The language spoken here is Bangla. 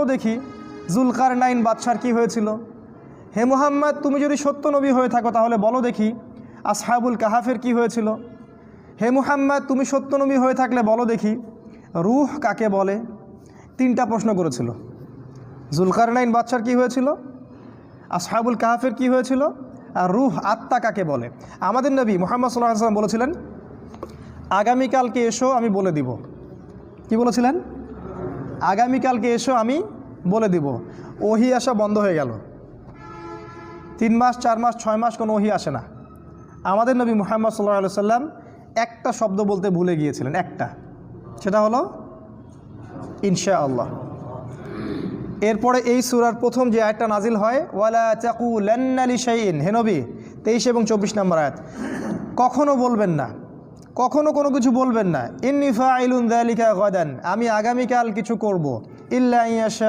বলো দেখি জুলকারনাইন বাদশার কি হয়েছিল। হে মুহাম্মদ, তুমি যদি সত্য নবী হয়ে থাকো তাহলে বলো দেখি আসহাবুল কাহাফের কি হয়েছিল। হে মুহাম্মদ, তুমি সত্য নবী হয়ে থাকলে বলো দেখি রূহ কাকে বলে। 3টা প্রশ্ন করেছিল। জুলকারনাইন বাদশার কি হয়েছিল, আসহাবুল কাহাফের কি হয়েছিল, আর রূহ আত্মা কাকে বলে। আমাদের নবী মুহাম্মদ সাল্লাল্লাহু আলাইহি ওয়াসাল্লাম বলেছিলেন আগামীকালকে এসো আমি বলে দিব। কি বলেছিলেন? আগামীকালকে এসো আমি বলে দিব। ওহি আসা বন্ধ হয়ে গেল। 3 মাস 4 মাস 6 মাস কোনো ওহি আসে না। আমাদের নবী মুহাম্মদ সাল্লাল্লাহু আলাইহি ওয়াসাল্লাম একটা শব্দ বলতে ভুলে গিয়েছিলেন, একটা, সেটা হলো ইনশাআল্লাহ। এরপরে এই সূরার প্রথম যে আয়াতটা নাজিল হয় ওয়ালা তাকুলান্না লিশাইইন, হে নবী 23 এবং 24 নম্বর আয়াত, কখনো বলবেন না, কখনো কোনো কিছু বলবেন না ইন্নী ফাইলুন যালিকা গাদান, আমি আগামীকাল কিছু করব, ইল্লা ইয়াশা